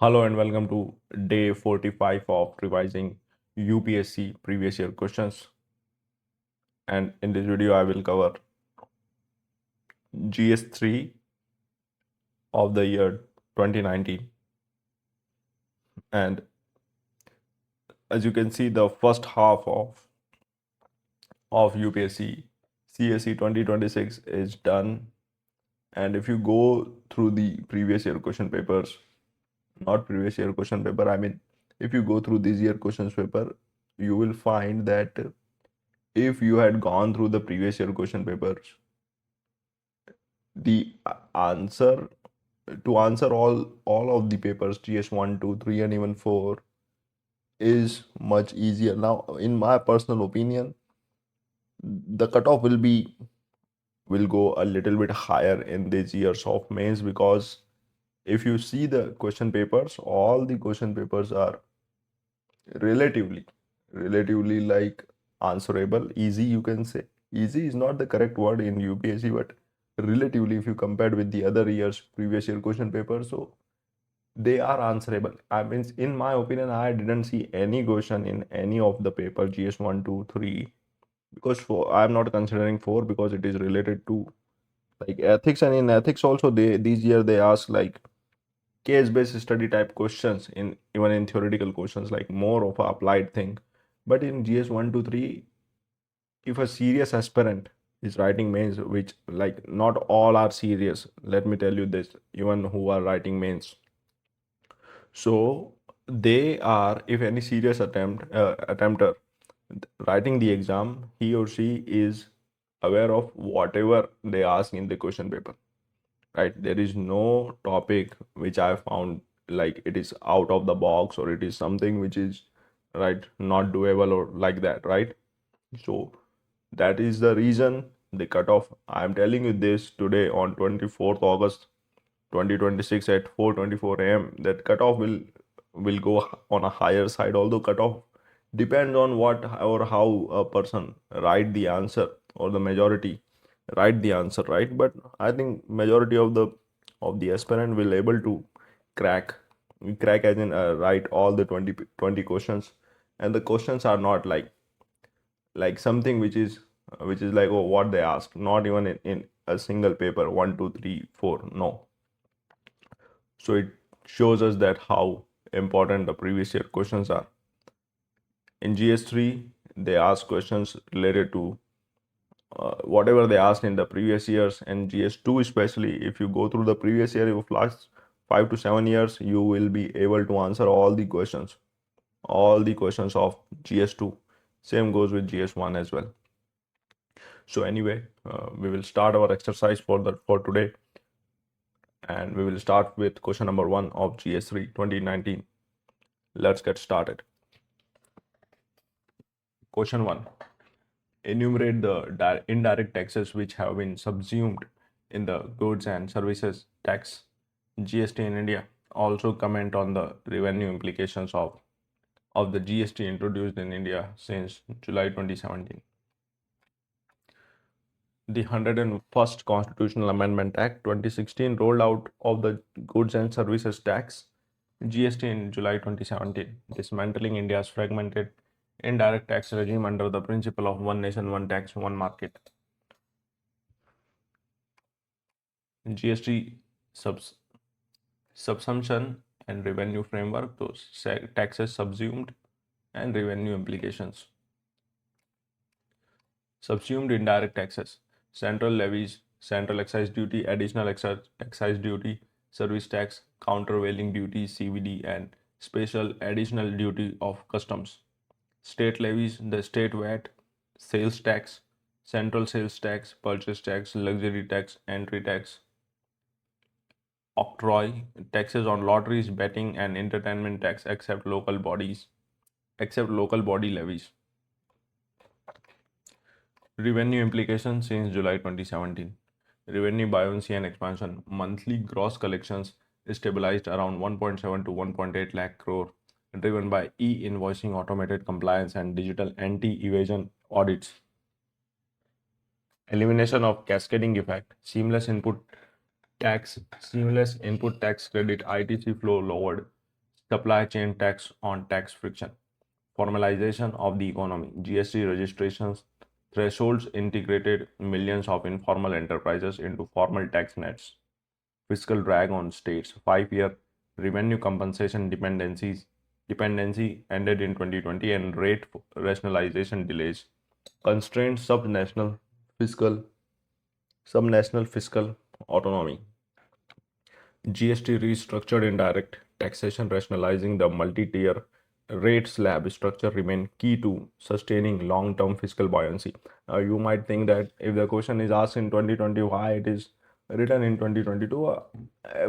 Hello and welcome to day 45 of revising UPSC previous year questions. And in this video, I will cover GS3 of the year 2019. And as you can see, the first half of UPSC CSE 2026 is done. And if you go through the previous year question papers, not previous year question paper, I mean, if you go through this year questions paper, you will find that if you had gone through the previous year question papers, the answer to answer all of the papers GS1, 2, 3, and even 4 is much easier. Now, in my personal opinion, the cutoff will go a little bit higher in these years of mains, because if you see the question papers, all the question papers are relatively like answerable, easy, you can say. Easy is not the correct word in UPSC, but relatively, if you compared with the other years previous year question papers, so they are answerable. I mean, in my opinion, I didn't see any question in any of the paper GS1, 2, 3, because I'm not considering 4 because it is related to like ethics, and in ethics also this year they ask like case-based study type questions in even in theoretical questions, like more of a applied thing. But in GS1, 2, 3, if a serious aspirant is writing mains, which like not all are serious, let me tell you this, even who are writing mains, so they are, if any serious attempter writing the exam, he or she is aware of whatever they ask in the question paper, right? There is no topic which I found like it is out of the box, or it is something which is right not doable or like that, right? So that is the reason the cutoff. I am telling you this today on 24th August 2026 at 4:24 a.m. that cutoff will go on a higher side, although cutoff depends on what or how a person write the answer, or the majority write the answer, right? But I think majority of the aspirant will able to crack crack as in write all the 20 questions. And the questions are not like something which is like, oh, what they asked, not even in a single paper 1, 2, 3, 4, no. So it shows us that how important the previous year questions are. In GS3, they ask questions related to whatever they asked in the previous years, and GS2 especially, if you go through the previous year of last 5 to 7 years, you will be able to answer all the questions of GS2. Same goes with GS1 as well. So anyway, we will start our exercise for today, and we will start with question number 1 of GS3 2019. Let's get started. Question 1. Enumerate the indirect taxes which have been subsumed in the goods and services tax GST in India. Also comment on the revenue implications of the GST introduced in India since July 2017. The 101st Constitutional Amendment Act 2016 rolled out of the Goods and Services Tax GST in July 2017, dismantling India's fragmented indirect tax regime under the principle of one nation, one tax, one market. GST subsumption and revenue framework, those taxes subsumed and revenue implications. Subsumed indirect taxes, central levies, central excise duty, additional excise duty, service tax, countervailing duty, CVD, and special additional duty of customs. State levies, the state VAT, sales tax, central sales tax, purchase tax, luxury tax, entry tax. Octroi, taxes on lotteries, betting, and entertainment tax except local body levies. Revenue implications since July 2017. Revenue buoyancy and expansion. Monthly gross collections stabilized around 1.7 to 1.8 lakh crore, driven by e-invoicing, automated compliance, and digital anti-evasion audits. Elimination of cascading effect. Seamless input tax credit ITC flow lowered. supply chain tax on tax friction, formalization of the economy, GST registrations, thresholds integrated millions of informal enterprises into formal tax nets, fiscal drag on states, 5-year revenue compensation dependency ended in 2020 and rate rationalization delays, constrained fiscal subnational fiscal autonomy. GST restructured indirect taxation, rationalizing the multi-tier rate slab structure remain key to sustaining long-term fiscal buoyancy. You might think that if the question is asked in 2020, why it is written in 2022?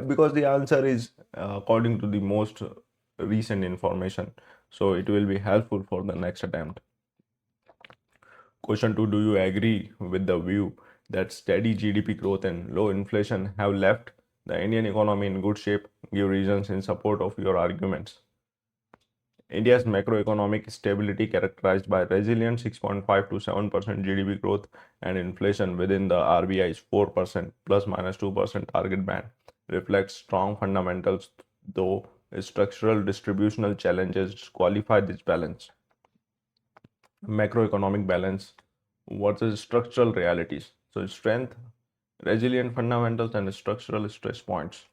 Because the answer is according to the most recent information. So it will be helpful for the next attempt. Question 2. Do you agree with the view that steady GDP growth and low inflation have left the Indian economy in good shape? Give reasons in support of your arguments. India's macroeconomic stability, characterized by resilient 6.5 to 7% GDP growth and inflation within the RBI's 4% plus minus 2% target band, reflects strong fundamentals, though structural distributional challenges disqualify this balance. Macroeconomic balance versus structural realities. So, strength, resilient fundamentals, and structural stress points.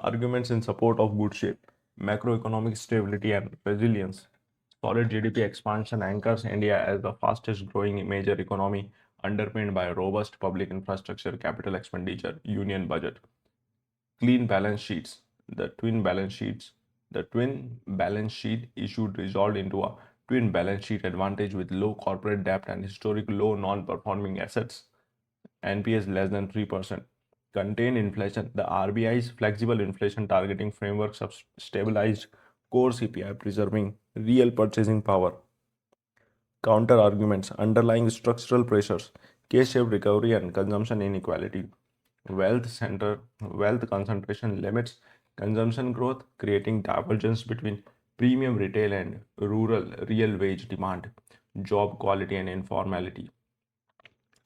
Arguments in support of good shape, macroeconomic stability, and resilience. Solid GDP expansion anchors India as the fastest growing major economy, underpinned by robust public infrastructure, capital expenditure, union budget. Clean balance sheets. The twin balance sheet issued resolved into a twin balance sheet advantage with low corporate debt and historic low non-performing assets, NPS less than 3%. Contain inflation. The RBI's flexible inflation targeting framework stabilized core CPI, preserving real purchasing power. Counter arguments, underlying structural pressures, K-shaped recovery and consumption inequality. Wealth concentration limits consumption growth, creating divergence between premium retail and rural real wage demand, job quality and informality.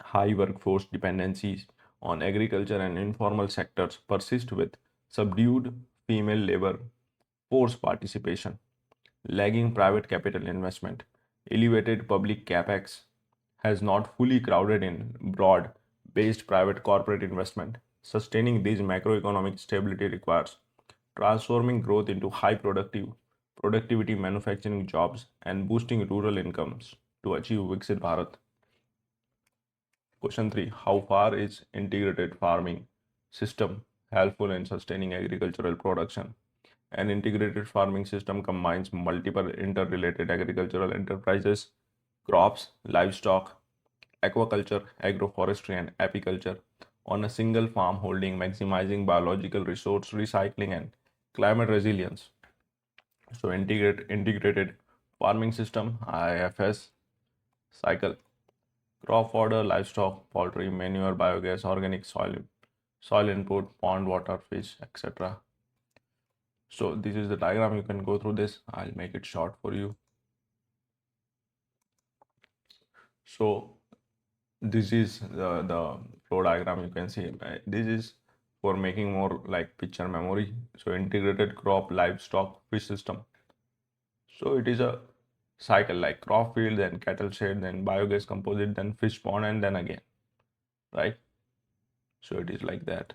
High workforce dependencies on agriculture and informal sectors persist with subdued female labor force participation, lagging private capital investment, elevated public capex has not fully crowded in broad based private corporate investment. Sustaining this macroeconomic stability requires transforming growth into high productivity manufacturing jobs and boosting rural incomes to achieve Viksit Bharat. Question 3. How far is integrated farming system helpful in sustaining agricultural production? An integrated farming system combines multiple interrelated agricultural enterprises, crops, livestock, aquaculture, agroforestry, and apiculture on a single farm holding, maximizing biological resource recycling and climate resilience. So, integrated farming system IFS cycle: crop fodder, livestock, poultry, manure, biogas, organic soil input, pond water, fish, etc. So this is the diagram. You can go through this. I'll make it short for you. So this is the flow diagram. You can see this is for making more like picture memory. So integrated crop, livestock, fish system. So it is a cycle like crop field, then cattle shed, then biogas composite, then fish pond, and then again, right? So it is like that.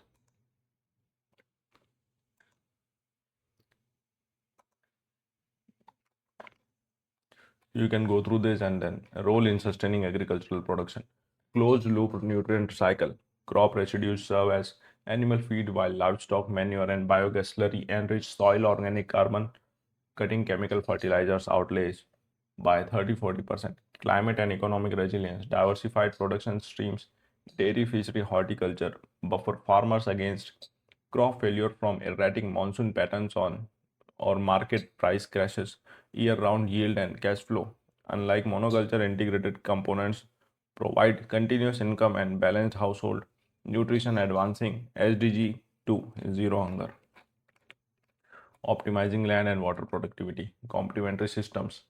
You can go through this, and then role in sustaining agricultural production. Closed loop nutrient cycle. Crop residues serve as animal feed while livestock manure and biogas slurry enrich soil organic carbon, cutting chemical fertilizers outlays by 30-40%. Climate and economic resilience. Diversified production streams, dairy, fishery, horticulture buffer farmers against crop failure from erratic monsoon patterns on or market price crashes, year-round yield and cash flow. Unlike monoculture, integrated components provide continuous income and balanced household nutrition, advancing SDG 2 zero hunger. Optimizing land and water productivity, complementary systems.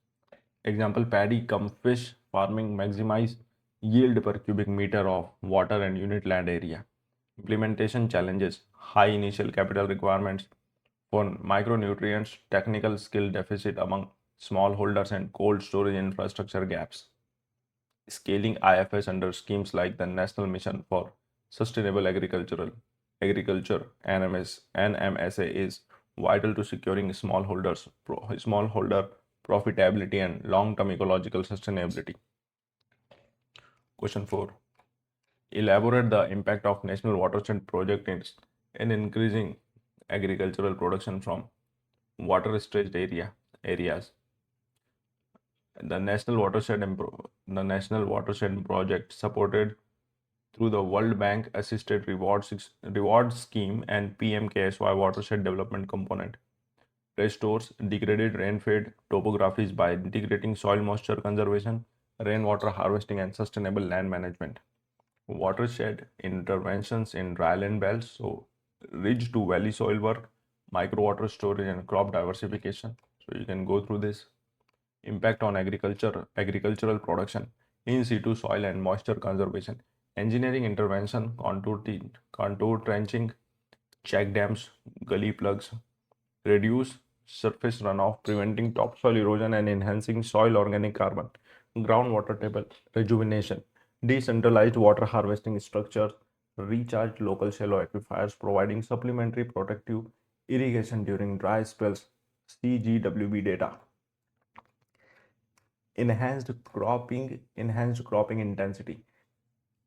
Example, paddy cum fish farming maximize yield per cubic meter of water and unit land area. Implementation challenges: high initial capital requirements for micronutrients, technical skill deficit among smallholders, and cold storage infrastructure gaps. Scaling IFS under schemes like the National Mission for Sustainable Agriculture (NMSA) is vital to securing smallholder profitability and long-term ecological sustainability. Question 4. Elaborate the impact of National Watershed project in increasing agricultural production from water-stressed areas. The National Watershed project, supported through the World Bank Assisted Reward Scheme and PMKSY Watershed Development Component, restores degraded rain-fed topographies by integrating soil moisture conservation, rainwater harvesting, and sustainable land management. Watershed interventions in dryland belts, so ridge to valley soil work, micro water storage, and crop diversification. So you can go through this. Impact on agricultural production, in situ soil and moisture conservation, engineering intervention, contour trenching, check dams, gully plugs, reduce surface runoff, preventing topsoil erosion and enhancing soil organic carbon, groundwater table rejuvenation, decentralized water harvesting structures, recharge local shallow aquifers, providing supplementary protective irrigation during dry spells, CGWB data. Enhanced cropping intensity,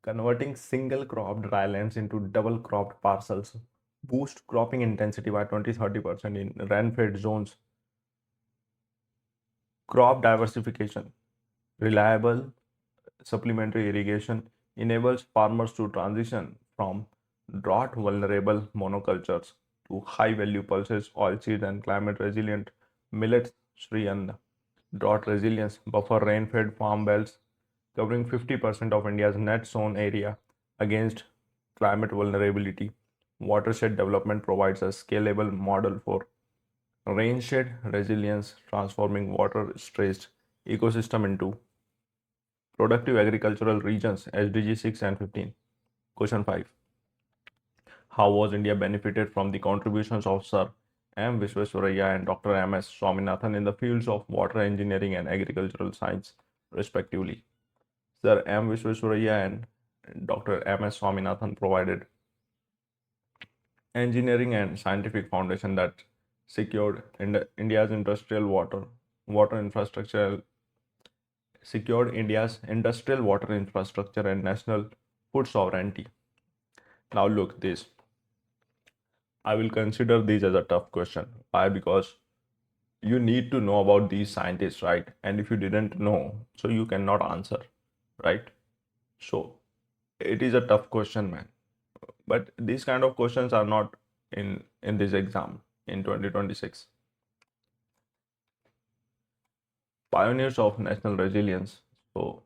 converting single cropped drylands into double cropped parcels, boost cropping intensity by 20-30% in rain-fed zones. Crop diversification, reliable supplementary irrigation enables farmers to transition from drought vulnerable monocultures to high value pulses, oilseed, and climate resilient millets. Sri and drought resilience buffer rain fed farm belts covering 50% of India's net sown area against climate vulnerability. Watershed development provides a scalable model for rainshed resilience, transforming water stressed ecosystem into productive agricultural regions. SDG 6 and 15. Question 5. How was India benefited from the contributions of Sir M. Visvesvaraya and Dr. M. S. Swaminathan in the fields of water engineering and agricultural science, respectively? Sir M. Visvesvaraya and Dr. M. S. Swaminathan provided engineering and scientific foundation that secured India's water infrastructure industrial water infrastructure and national food sovereignty. Now look this. I will consider these as a tough question. Why? Because you need to know about these scientists, right? And if you didn't know, so you cannot answer, right? So it is a tough question, man. But these kind of questions are not in this exam in 2026. Pioneers of national resilience. So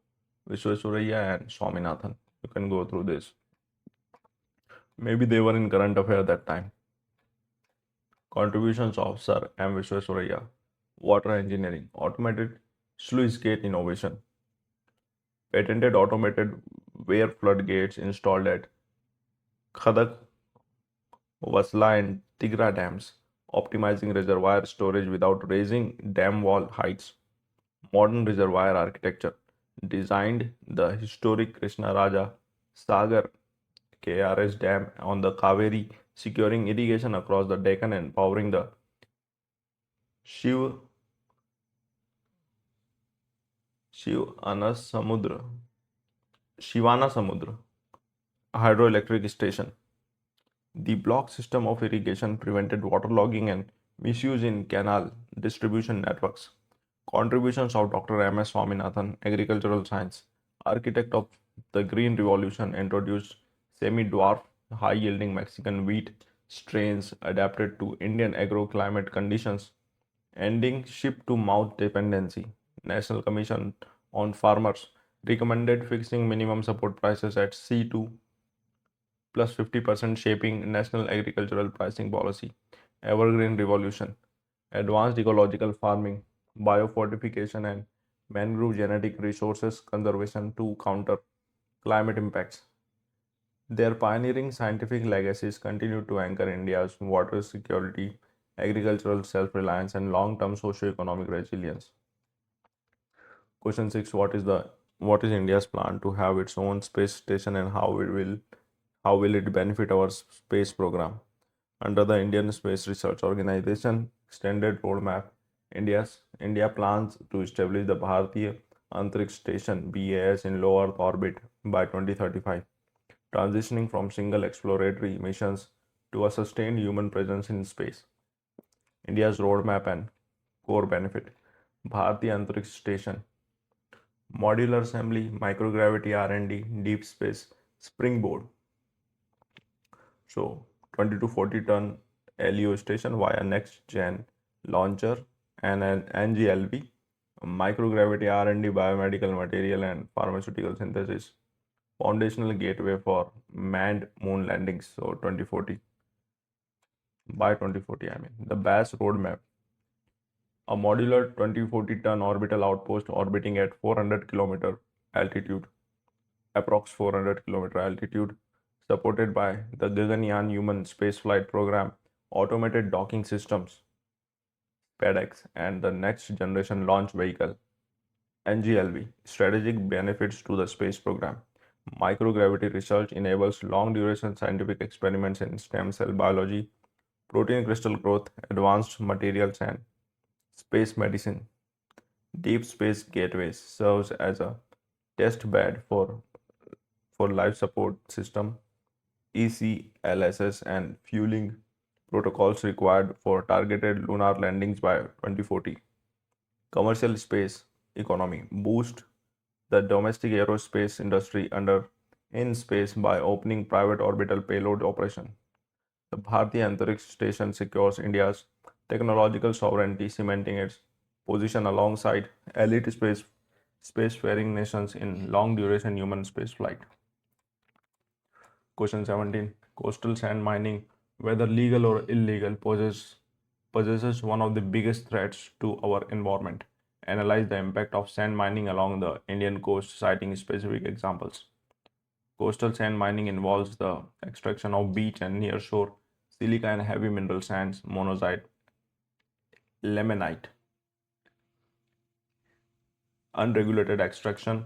Visvesvaraya and Swaminathan. You can go through this. Maybe they were in current affair that time. Contributions of Sir M. Visvesvaraya. Water engineering. Automated sluice gate innovation. Patented automated weir floodgates installed at Khadak, Vasla, and Tigra dams, optimizing reservoir storage without raising dam wall heights. Modern reservoir architecture, designed the historic Krishna Raja Sagar KRS Dam on the Kaveri, securing irrigation across the Deccan and powering the Shiv Shivana Samudra hydroelectric station. The block system of irrigation prevented waterlogging and misuse in canal distribution networks. Contributions of Dr. M. S. Swaminathan, agricultural science, architect of the Green Revolution, introduced semi-dwarf, high-yielding Mexican wheat strains adapted to Indian agroclimate conditions, ending ship-to-mouth dependency. National Commission on Farmers recommended fixing minimum support prices at C2 plus 50%, shaping national agricultural pricing policy. Evergreen Revolution, advanced ecological farming, biofortification, and mangrove genetic resources conservation to counter climate impacts. Their pioneering scientific legacies continue to anchor India's water security, agricultural self-reliance, and long-term socio-economic resilience. Question 6: what is India's plan to have its own space station, and how will it benefit our space program? Under the Indian Space Research Organization extended roadmap, India plans to establish the Bharatiya Antariksh Station (BAS) in low Earth orbit by 2035, transitioning from single exploratory missions to a sustained human presence in space. India's roadmap and core benefit: Bharatiya Antariksh Station, modular assembly, microgravity R&D, deep space springboard. So 20 to 40 ton LEO station via next gen launcher and an NGLV, microgravity R&D, biomedical material and pharmaceutical synthesis, foundational gateway for manned moon landings. So 2040, by 2040 I mean. The BAS roadmap: a modular 2040 ton orbital outpost orbiting at 400-kilometer altitude, approx 400-kilometer altitude, supported by the Gaganyaan human spaceflight program, automated docking systems, PEDX, and the next generation launch vehicle, NGLV. Strategic benefits to the space program: microgravity research enables long duration scientific experiments in stem cell biology, protein crystal growth, advanced materials, and space medicine. Deep Space Gateways serves as a test bed for life support system, ECLSS, and fueling protocols required for targeted lunar landings by 2040. Commercial space economy: boost the domestic aerospace industry under in space by opening private orbital payload operation. The Bharatiya Antariksh Station secures India's technological sovereignty, cementing its position alongside elite spacefaring nations in long duration human spaceflight. Question 17: coastal sand mining, whether legal or illegal, possesses one of the biggest threats to our environment. Analyze the impact of sand mining along the Indian coast, citing specific examples. Coastal sand mining involves the extraction of beach and nearshore silica and heavy mineral sands, monazite, limonite. Unregulated extraction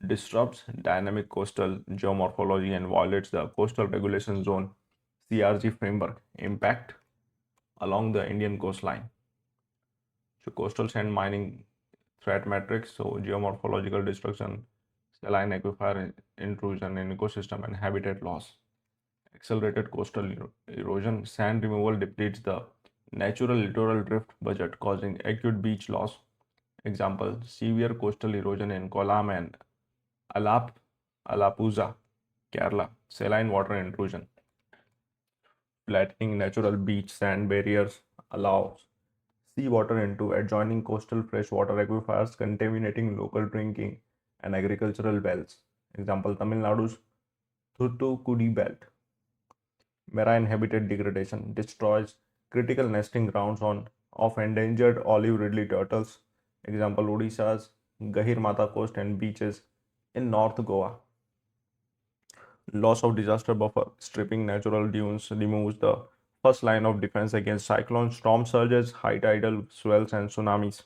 disrupts dynamic coastal geomorphology and violates the Coastal Regulation Zone (CRZ) framework. Impact along the Indian coastline. So coastal sand mining threat matrix, so geomorphological destruction, saline aquifer intrusion in ecosystem and habitat loss. Accelerated coastal erosion, sand removal depletes the natural littoral drift budget, causing acute beach loss. Example: severe coastal erosion in Kollam and Alapuzha, Kerala. Saline water intrusion, flattening natural beach sand barriers allows seawater into adjoining coastal freshwater aquifers, contaminating local drinking and agricultural wells. Example: Tamil Nadu's Thoothukudi belt. Marine habitat degradation destroys critical nesting grounds of endangered olive ridley turtles. Example: Odisha's Gahirmata coast and beaches in North Goa. Loss of disaster buffer, stripping natural dunes removes the first line of defense against cyclones, storm surges, high tidal swells, and tsunamis.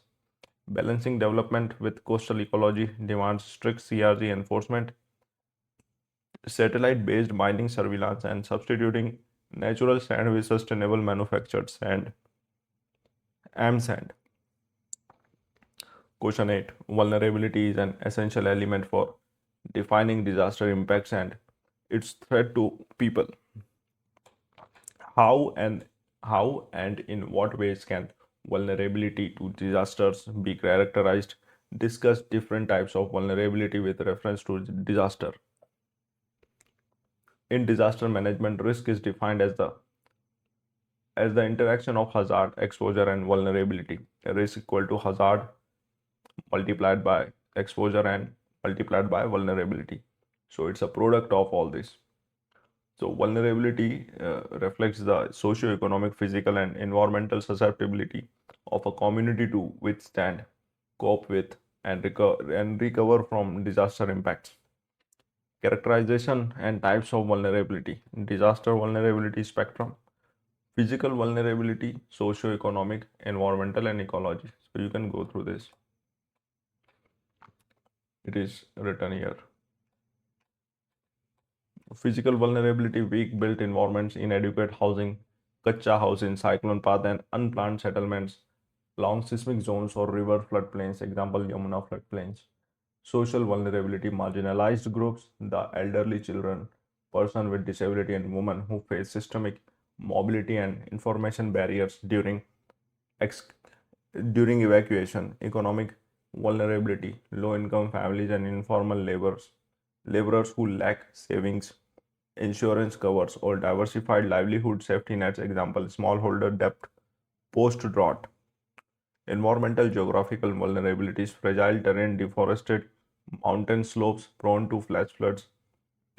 Balancing development with coastal ecology demands strict CRG enforcement, satellite-based mining surveillance, and substituting natural sand with sustainable manufactured sand, AM sand. Question 8: vulnerability is an essential element for defining disaster impacts and its threat to people. How and how and in what ways can vulnerability to disasters be characterized? Discuss different types of vulnerability with reference to disaster. In disaster management, risk is defined as the interaction of hazard, exposure, and vulnerability. Risk equal to hazard multiplied by exposure and multiplied by vulnerability. So it's a product of all this. So vulnerability reflects the socio-economic, physical, and environmental susceptibility of a community to withstand, cope with, and recover from disaster impacts. Characterization and types of vulnerability. Disaster vulnerability spectrum. Physical vulnerability, socio-economic, environmental, and ecology. So you can go through this. It is written here. Physical vulnerability, weak built environments, inadequate housing, kacha housing, cyclone path, and unplanned settlements, long seismic zones or river floodplains, example Yamuna floodplains. Social vulnerability, marginalized groups, the elderly, children, person with disability, and women who face systemic mobility and information barriers ex- during evacuation. Economic vulnerability, low income families and informal laborers who lack savings, insurance covers, or diversified livelihood safety nets, example smallholder debt post drought. Environmental geographical vulnerabilities, fragile terrain, deforested mountain slopes prone to flash floods,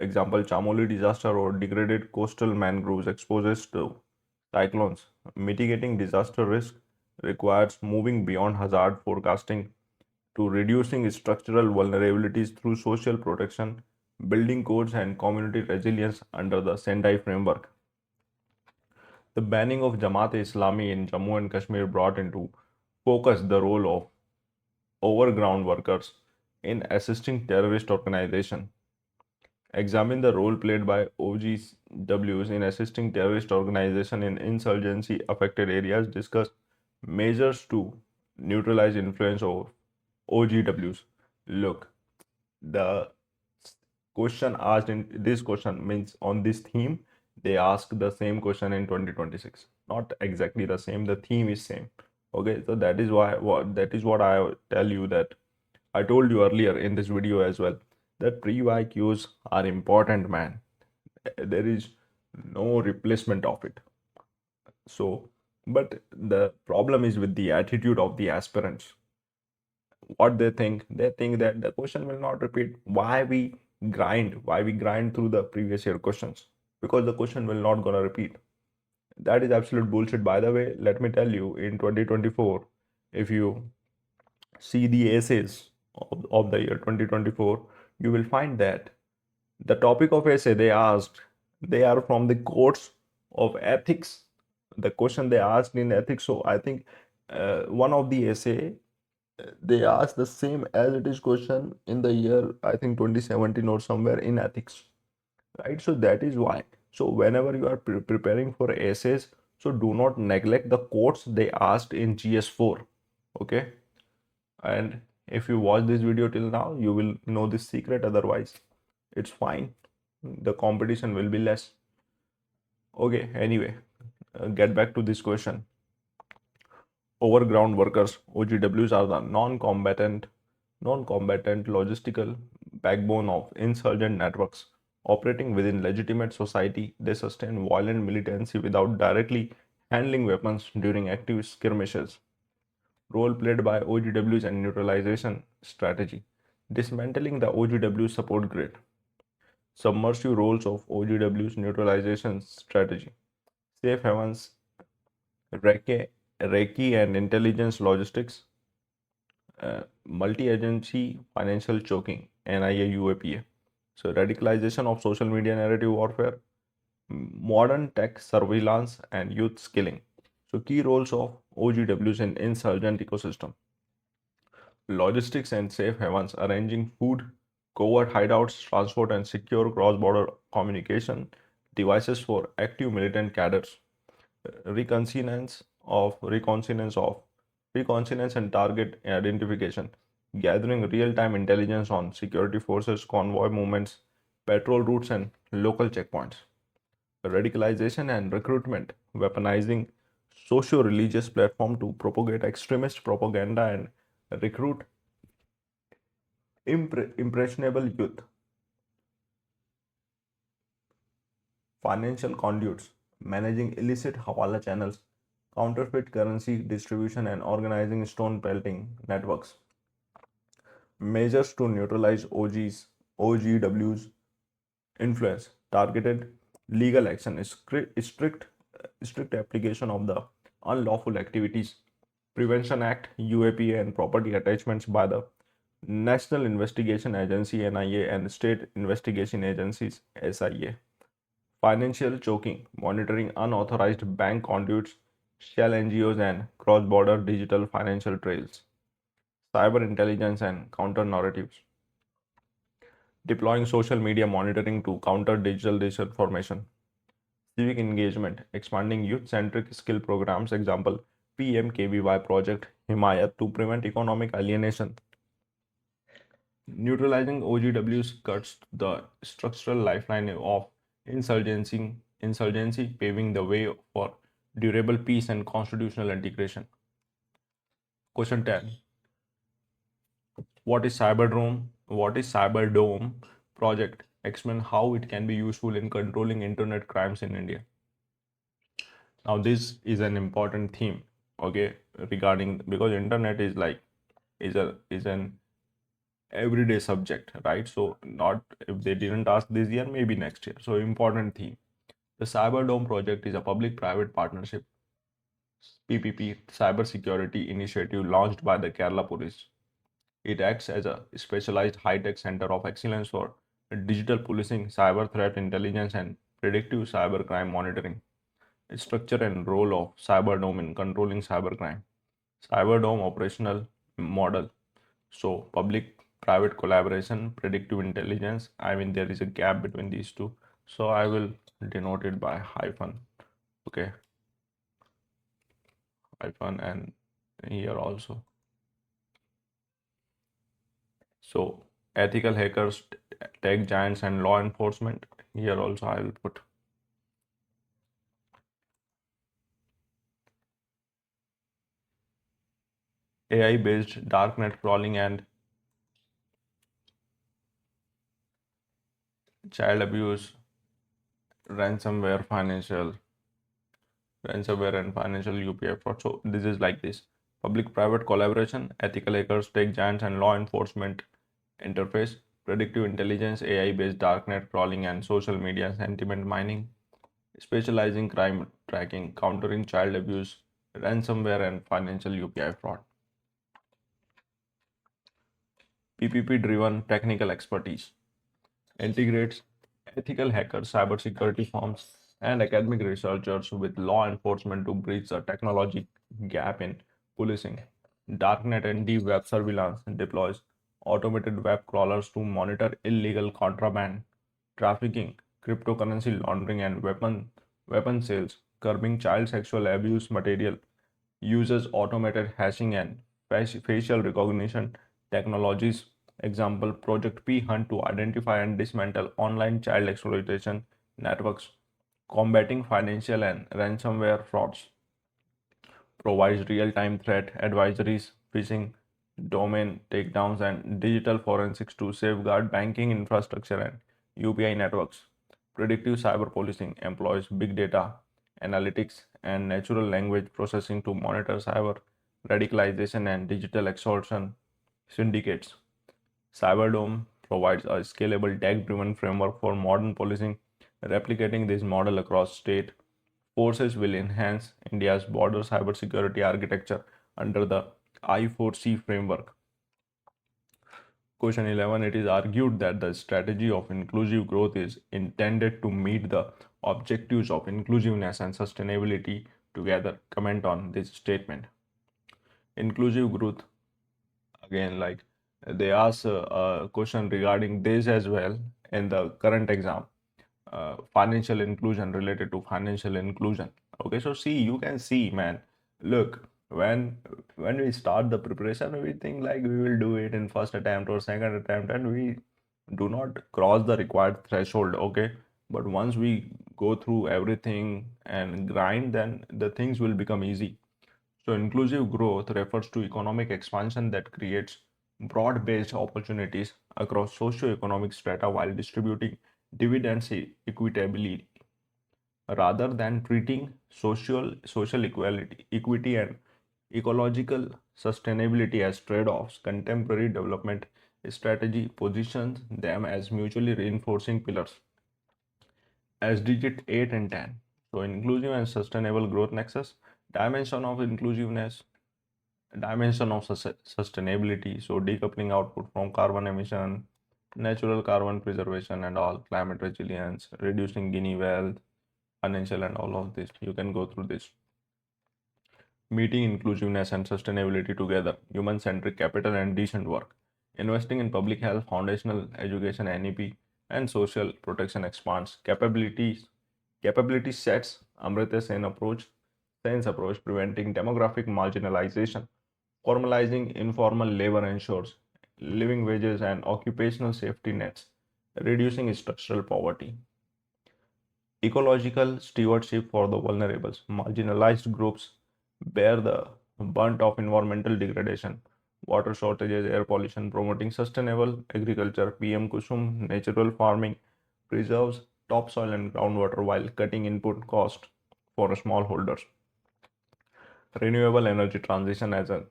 example Chamoli disaster, or degraded coastal mangroves exposed to cyclones. Mitigating disaster risk requires moving beyond hazard forecasting to reducing structural vulnerabilities through social protection, building codes, and community resilience under the Sendai framework. The banning of Jamaat-e-Islami in Jammu and Kashmir brought into focus the role of overground workers in assisting terrorist organizations. Examine the role played by OGWs in assisting terrorist organizations in insurgency affected areas. Discuss measures to neutralize influence of OGWs. Look, the question asked in this question means on this theme, they ask the same question in 2026. Not exactly the same, the theme is same. Okay, so that is why that is what I tell you, that I told you earlier in this video as well, that pre-YQs are important, man. There is no replacement of it. So, but the problem is with the attitude of the aspirants. What they think that the question will not repeat. Why we grind through the previous year questions? Because the question will not gonna repeat. That is absolute bullshit. By the way, let me tell you, in 2024, if you see the essays of the year 2024, you will find that the topic of essay they asked, they are from the codes of ethics. The question they asked in ethics. So I think one of the essay they asked the same as it is question in the year, I think 2017 or somewhere, in ethics, right? So that is why. So whenever you are preparing for essays, so do not neglect the quotes they asked in GS4. Okay, and if you watch this video till now, you will know this secret. Otherwise, it's fine, the competition will be less. Okay, anyway, get back to this question. Overground workers, OGWs, are the non-combatant logistical backbone of insurgent networks operating within legitimate society. They sustain violent militancy without directly handling weapons during active skirmishes. Role played by OGWs and neutralization strategy. Dismantling the OGW support grid. Submersive roles of OGW's neutralization strategy. Safe havens, Reiki and intelligence logistics, multi-agency financial choking, NIA UAPA. So radicalization of social media narrative warfare, modern tech surveillance, and youth skilling. So key roles of OGWs in insurgent ecosystem. Logistics and safe havens, arranging food, covert hideouts, transport, and secure cross-border communication devices for active militant cadres. Reconnaissance of reconnaissance of reconnaissance and target identification, gathering real-time intelligence on security forces, convoy movements, patrol routes, and local checkpoints. Radicalization and recruitment, weaponizing socio-religious platform to propagate extremist propaganda and recruit impressionable youth. Financial conduits, managing illicit hawala channels, counterfeit currency distribution, and organizing stone pelting networks. Measures to neutralize OGW's influence, targeted legal action, strict application of the Unlawful Activities Prevention Act, UAPA, and property attachments by the National Investigation Agency NIA and State Investigation Agencies SIA. Financial choking, monitoring unauthorized bank conduits, shell NGOs, and cross border digital financial trails. Cyber intelligence and counter narratives. Deploying social media monitoring to counter digital disinformation. Civic engagement, expanding youth centric skill programs, example PMKVY project Himayat to prevent economic alienation. Neutralizing OGWs cuts the structural lifeline of insurgency, paving the way for durable peace and constitutional integration. Question 10. What is Cyberdome? What is Cyberdome project? Explain how it can be useful in controlling internet crimes in India. Now this is an important theme, okay, regarding because internet is like is an everyday subject, right? So not if they didn't ask this year, maybe next year. So important theme. The Cyberdome project is a public-private partnership PPP cybersecurity initiative launched by the Kerala Police. It acts as a specialized high-tech center of excellence for digital policing, cyber threat intelligence, and predictive cybercrime monitoring. Its structure and role of Cyberdome in controlling cybercrime. Cyberdome operational model. So public-private collaboration, predictive intelligence. I mean, there is a gap between these two. So I will denote it by hyphen. Okay, hyphen and here also. So ethical hackers, tech giants, and law enforcement. Here also I will put. AI-based darknet crawling and child abuse, ransomware, ransomware and financial UPI fraud. So this is like this: public-private collaboration, ethical hackers, tech giants, and law enforcement interface, predictive intelligence, AI-based darknet crawling, and social media sentiment mining, specializing crime tracking, countering child abuse, ransomware, and financial UPI fraud. PPP-driven technical expertise integrates ethical hackers, cybersecurity firms, and academic researchers with law enforcement to bridge the technology gap in policing. Darknet and deep web surveillance deploys automated web crawlers to monitor illegal contraband, trafficking, cryptocurrency laundering, and weapon sales, curbing child sexual abuse material, uses automated hashing and facial recognition technologies. Example Project P Hunt to identify and dismantle online child exploitation networks, combating financial and ransomware frauds, provides real time threat advisories, phishing, domain takedowns, and digital forensics to safeguard banking infrastructure and UPI networks. Predictive cyber policing employs big data, analytics, and natural language processing to monitor cyber radicalization and digital extortion syndicates. Cyberdome provides a scalable tech-driven framework for modern policing. Replicating this model across state forces will enhance India's border cybersecurity architecture under the I4C framework. Question 11. It is argued that the strategy of inclusive growth is intended to meet the objectives of inclusiveness and sustainability together. Comment on this statement. Inclusive growth, again, like they ask a question regarding this as well in the current exam. Financial inclusion, related to financial inclusion. Okay, so see, you can see, man, look, when we start the preparation, we think like we will do it in first attempt or second attempt, and we do not cross the required threshold. Okay, but once we go through everything and grind, then the things will become easy. So inclusive growth refers to economic expansion that creates broad-based opportunities across socio-economic strata while distributing dividends equitably, rather than treating social equity and ecological sustainability as trade-offs. Contemporary development strategy positions them as mutually reinforcing pillars. As digit 8 and 10. So inclusive and sustainable growth nexus, dimension of inclusiveness. dimension of sustainability, so decoupling output from carbon emission, natural carbon preservation and all, climate resilience, reducing Guinea wealth, financial and all of this. You can go through this. Meeting inclusiveness and sustainability together, human-centric capital and decent work, investing in public health, foundational education, NEP, and social protection expands capability sets, Amrita Sen's approach, preventing demographic marginalization, formalizing informal labor ensures living wages and occupational safety nets, reducing structural poverty. Ecological stewardship for the vulnerables. Marginalized groups bear the brunt of environmental degradation, water shortages, air pollution, promoting sustainable agriculture. PM Kusum, natural farming, preserves topsoil and groundwater while cutting input cost for smallholders. Renewable energy transition as an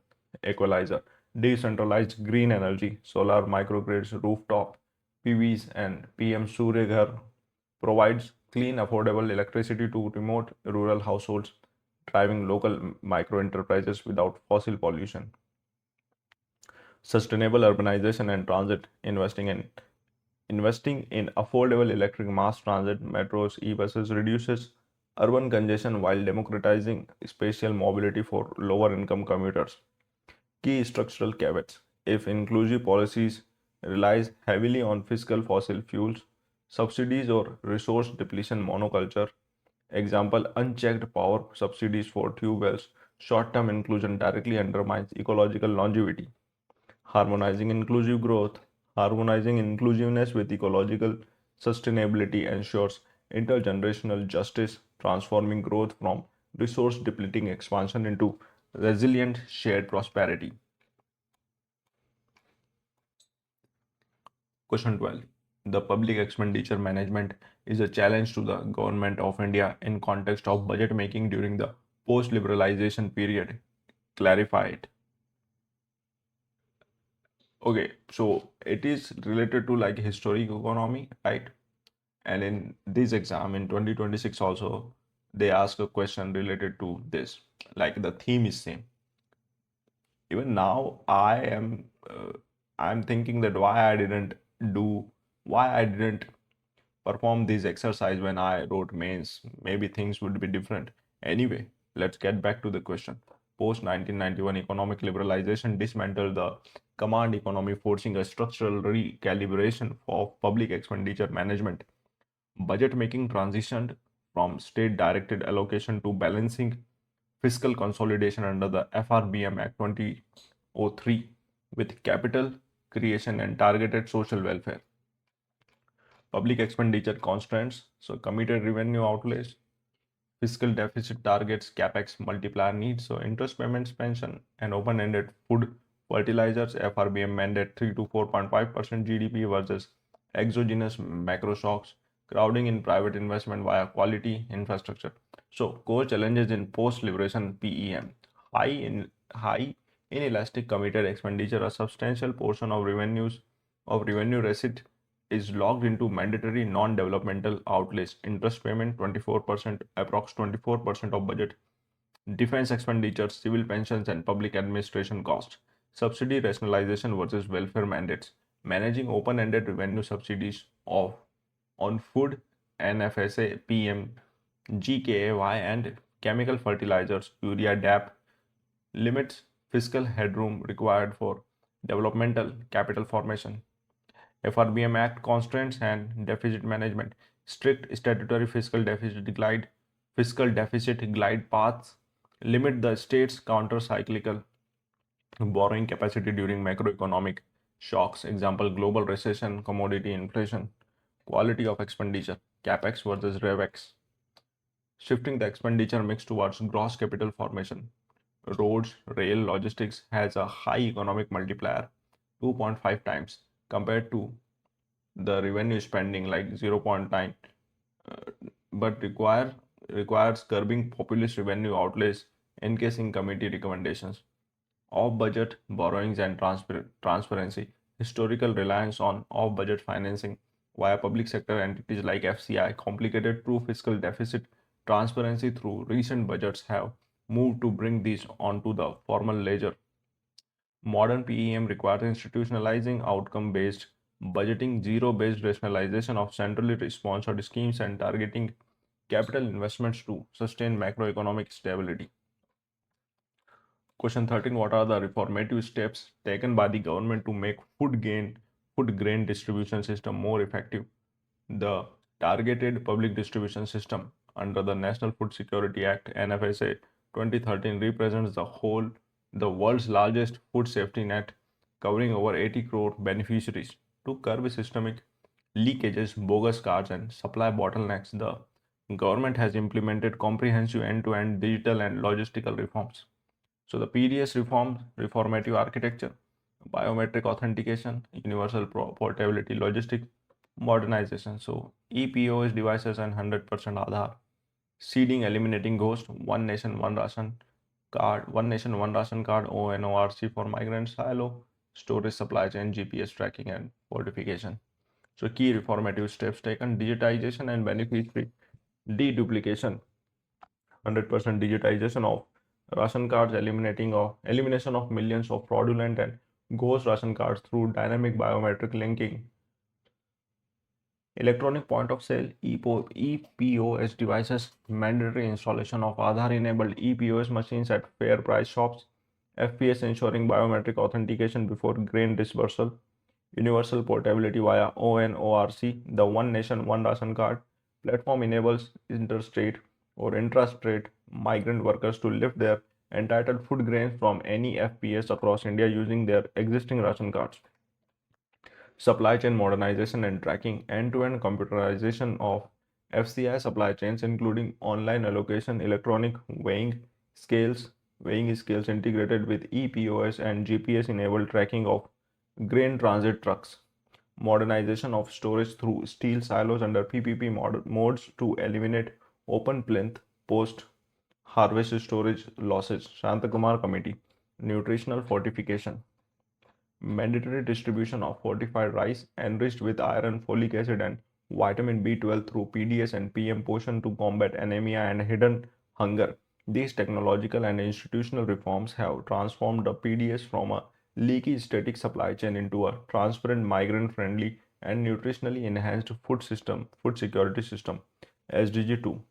equalizer. Decentralized green energy, solar microgrids, rooftop PVs, and PM Surya Ghar provides clean, affordable electricity to remote rural households, driving local micro enterprises without fossil pollution. Sustainable urbanization and transit, investing in affordable electric mass transit, metros, e-buses reduces urban congestion while democratizing spatial mobility for lower income commuters. Key structural caveats. If inclusive policies relies heavily on fiscal fossil fuels, subsidies or resource depletion monoculture, example unchecked power subsidies for tube wells, short-term inclusion directly undermines ecological longevity. Harmonizing inclusive growth, harmonizing inclusiveness with ecological sustainability ensures intergenerational justice, transforming growth from resource depleting expansion into resilient shared prosperity. Question 12. The public expenditure management is a challenge to the government of India in context of budget making during the post-liberalization period. Clarify it. Okay, so it is related to like historic economy, right? And in this exam in 2026 also, they ask a question related to this. Like the theme is same. Even now, I'm thinking that why I didn't perform this exercise when I wrote mains. Maybe things would be different. Anyway, let's get back to the question. Post 1991 economic liberalization dismantled the command economy, forcing a structural recalibration of public expenditure management. Budget making transitioned from state directed allocation to balancing fiscal consolidation under the FRBM Act 2003 with capital creation and targeted social welfare. Public expenditure constraints, so committed revenue outlays, fiscal deficit targets, capex multiplier needs, so interest payments, pension, and open-ended food fertilizers, FRBM mandate 3 to 4.5% GDP versus exogenous macro shocks, crowding in private investment via quality infrastructure. So core challenges in post-liberation PEM, high inelastic committed expenditure, a substantial portion of revenue receipt is logged into mandatory non-developmental outlays, interest payment 24%, approx 24% of budget, defense expenditures, civil pensions and public administration costs, subsidy rationalization versus welfare mandates, managing open-ended revenue subsidies of on food, NFSA, PM, GKAY and chemical fertilizers, urea, DAP, limits fiscal headroom required for developmental capital formation. FRBM Act constraints and deficit management, strict statutory fiscal deficit glide paths, limit the state's counter-cyclical borrowing capacity during macroeconomic shocks, example global recession, commodity inflation, quality of expenditure, capex versus revex, shifting the expenditure mix towards gross capital formation. Roads, rail, logistics has a high economic multiplier, 2.5 times compared to the revenue spending like 0.9, but requires curbing populist revenue outlays, encasing committee recommendations. Off-budget borrowings and transparency, historical reliance on off-budget financing via public sector entities like FCI, complicated true fiscal deficit transparency through recent budgets have moved to bring these onto the formal ledger. Modern PEM requires institutionalizing outcome-based budgeting, zero-based rationalization of centrally sponsored schemes, and targeting capital investments to sustain macroeconomic stability. Question 13. What are the reformative steps taken by the government to make food grain distribution system more effective? The targeted public distribution system under the National Food Security Act (NFSA) 2013 represents the world's largest food safety net, covering over 80 crore beneficiaries. To curb systemic leakages, bogus cards, and supply bottlenecks, the government has implemented comprehensive end-to-end digital and logistical reforms. So the PDS reformative architecture, biometric authentication, universal portability, logistic modernization. So EPOS devices and 100% Aadhaar, seeding, eliminating ghost, one nation, one ration card, ONORC for migrant silo, storage supply chain, GPS tracking and fortification. So key reformative steps taken: digitization and beneficiary deduplication, 100% digitization of ration cards, elimination of millions of fraudulent and ghost ration cards through dynamic biometric linking, electronic point of sale EPOS devices, mandatory installation of Aadhaar enabled EPOS machines at fair price shops, FPS ensuring biometric authentication before grain dispersal, universal portability via ONORC, the One Nation One Ration Card platform enables interstate or intrastate migrant workers to lift their entitled food grains from any FPS across India using their existing ration cards. Supply chain modernization and tracking, end-to-end computerization of FCI supply chains, including online allocation, electronic weighing scales integrated with EPOS and GPS-enabled tracking of grain transit trucks. Modernization of storage through steel silos under PPP modes to eliminate open plinth post-harvest storage losses. Shantakumar Committee. Nutritional fortification. Mandatory distribution of fortified rice enriched with iron, folic acid, and vitamin B12 through PDS and PM Poshan to combat anemia and hidden hunger. These technological and institutional reforms have transformed the PDS from a leaky static supply chain into a transparent, migrant-friendly, and nutritionally enhanced food security system. SDG 2.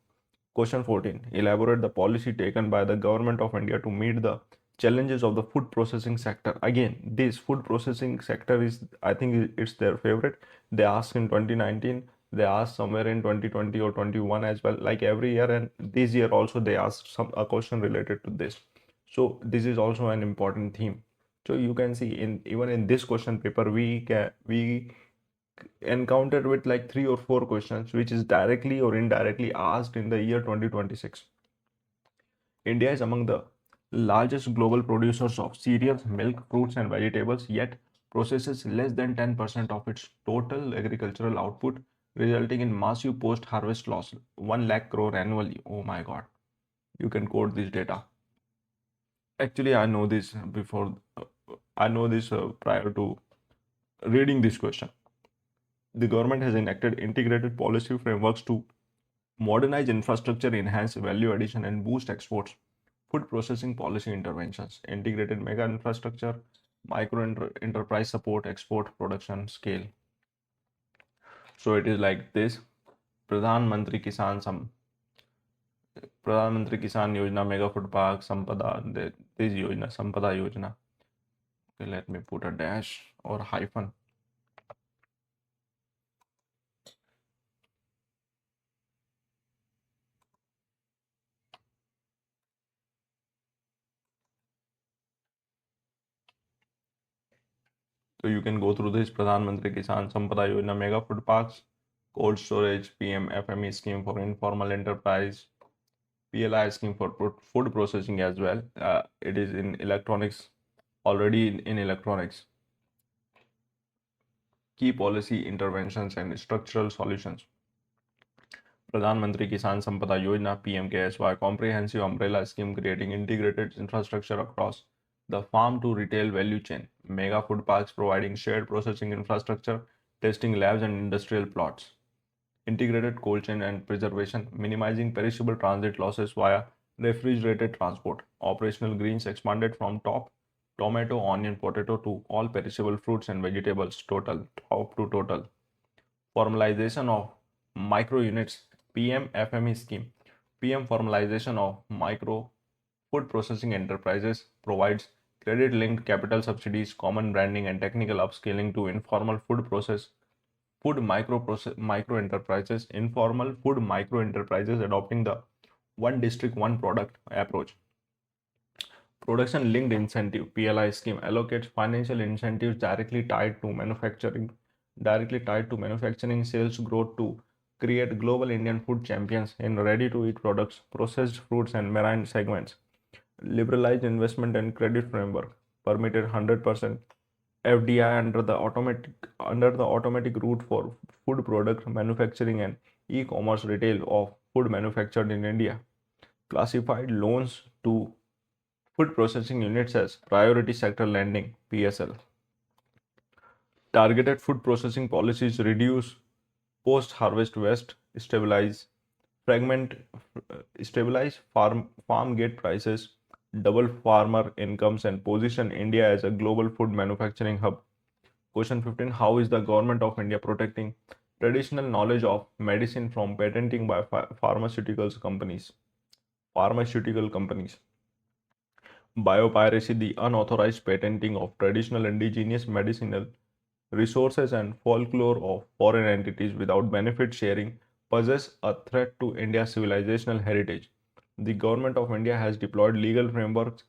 Question 14. Elaborate the policy taken by the Government of India to meet the challenges of the food processing sector. Again, this food processing sector is, I think it's their favorite. They asked in 2019, they asked somewhere in 2020 or 21 as well, like every year, and this year also they asked a question related to this. So this is also an important theme. So you can see even in this question paper, we encountered with like 3 or 4 questions which is directly or indirectly asked in the year 2026. India is among the largest global producers of cereals, milk, fruits, and vegetables, yet processes less than 10% of its total agricultural output, resulting in massive post harvest loss, 1 lakh crore annually. Oh my god, you can quote this data. Actually, I know this prior to reading this question. The government has enacted integrated policy frameworks to modernize infrastructure, enhance value addition, and boost exports. Food processing policy interventions, integrated mega infrastructure, micro enterprise support, export production scale. So it is like this. Pradhan Mantri Kisan Yojana, Mega Food Park, Sampada, this Yojana, Sampada Yojana. Okay, let me put a dash or hyphen. So you can go through this Pradhan Mantri Kisan Sampada Yojana, Mega Food Parks, cold storage, PM FME scheme for informal enterprise, PLI scheme for food processing as well. It is in electronics, already in electronics. Key policy interventions and structural solutions. Pradhan Mantri Kisan Sampada Yojana PMKSY, comprehensive umbrella scheme creating integrated infrastructure across the farm to retail value chain. Mega food parks providing shared processing infrastructure, testing labs and industrial plots. Integrated cold chain and preservation, minimizing perishable transit losses via refrigerated transport. Operational greens expanded from top tomato, onion, potato to all perishable fruits and vegetables, total, top to total. Formalization of micro units, PM FME scheme. PM formalization of micro food processing enterprises provides credit linked capital subsidies, common branding, and technical upscaling to informal micro enterprises, informal food micro enterprises adopting the one district, one product approach. Production linked incentive PLI scheme allocates financial incentives directly tied to manufacturing sales growth to create global Indian food champions in ready to eat products, processed fruits, and marine segments. Liberalized investment and credit framework permitted 100% FDI under the automatic route for food product manufacturing and e-commerce retail of food manufactured in India. Classified loans to food processing units as priority sector lending PSL. Targeted food processing policies reduce post harvest waste, fragment stabilize farm gate prices, double farmer incomes, and position India as a global food manufacturing hub. Question 15. How is the government of India protecting traditional knowledge of medicine from patenting by pharmaceutical companies? Biopiracy, the unauthorized patenting of traditional indigenous medicinal resources and folklore of foreign entities without benefit sharing, poses a threat to India's civilizational heritage. The Government of India has deployed legal frameworks,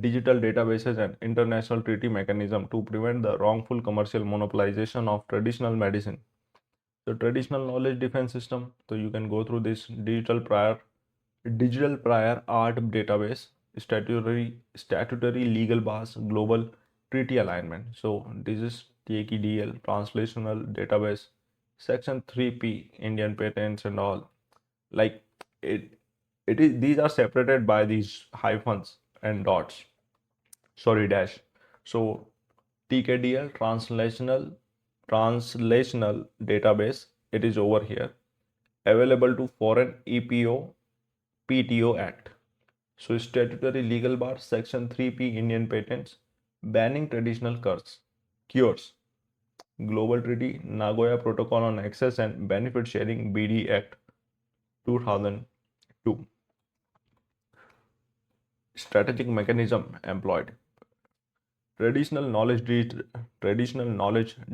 digital databases, and international treaty mechanisms to prevent the wrongful commercial monopolization of traditional medicine. The traditional knowledge defense system, so you can go through this digital prior art database, statutory legal bars, global treaty alignment. So this is TAKDL, translational database, section 3P, Indian patents and all. Like it it is these are separated by these hyphens and dots. Sorry, dash. So TKDL, translational database, it is over here. Available to foreign EPO PTO Act. So statutory legal bar section 3P Indian patents banning traditional cures. Global Treaty Nagoya Protocol on Access and Benefit Sharing BD Act 2002. Strategic mechanism employed. Traditional knowledge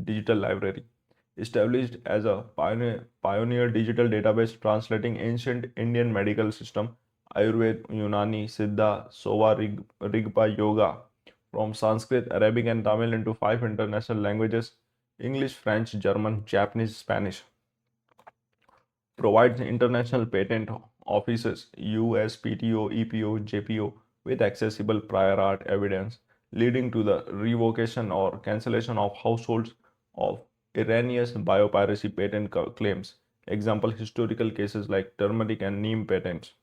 digital library established as a pioneer digital database translating ancient Indian medical system Ayurveda, Unani, Siddha, Sova, Rigpa, Yoga from Sanskrit, Arabic, and Tamil into 5 international languages: English, French, German, Japanese, Spanish. Provides international patent offices, USPTO, EPO, JPO, with accessible prior art evidence, leading to the revocation or cancellation of households of erroneous biopiracy patent claims. Example: historical cases like turmeric and neem patents.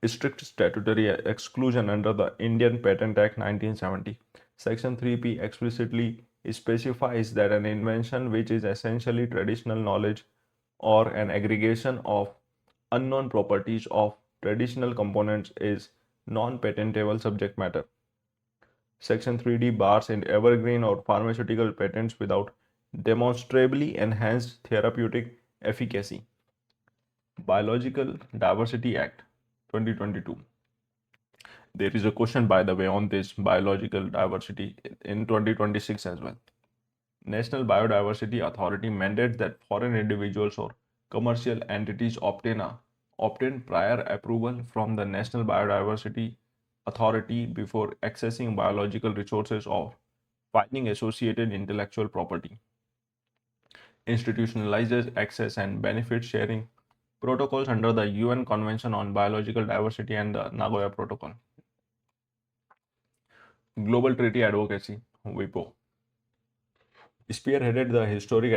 Strict statutory exclusion under the Indian Patent Act 1970. Section 3P explicitly specifies that an invention which is essentially traditional knowledge or an aggregation of unknown properties of traditional components is non-patentable subject matter. Section 3D bars in evergreen or pharmaceutical patents without demonstrably enhanced therapeutic efficacy. Biological Diversity Act 2022. There is a question, by the way, on this biological diversity in 2026 as well. National Biodiversity Authority mandates that foreign individuals or commercial entities obtain prior approval from the National Biodiversity Authority before accessing biological resources or filing associated intellectual property. Institutionalizes access and benefit sharing protocols under the UN Convention on Biological Diversity and the Nagoya Protocol. Global Treaty Advocacy, WIPO, spearheaded the historic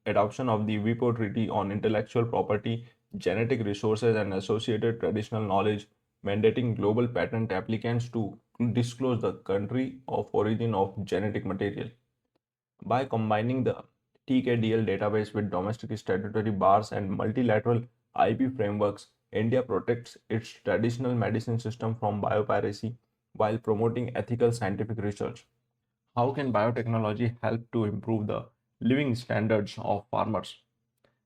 adoption of the WIPO Treaty on Intellectual Property, Genetic Resources, and Associated Traditional Knowledge, mandating global patent applicants to disclose the country of origin of genetic material. By combining the TKDL database with domestic statutory bars and multilateral IP frameworks, India protects its traditional medicine system from biopiracy while promoting ethical scientific research. How can biotechnology help to improve the living standards of farmers?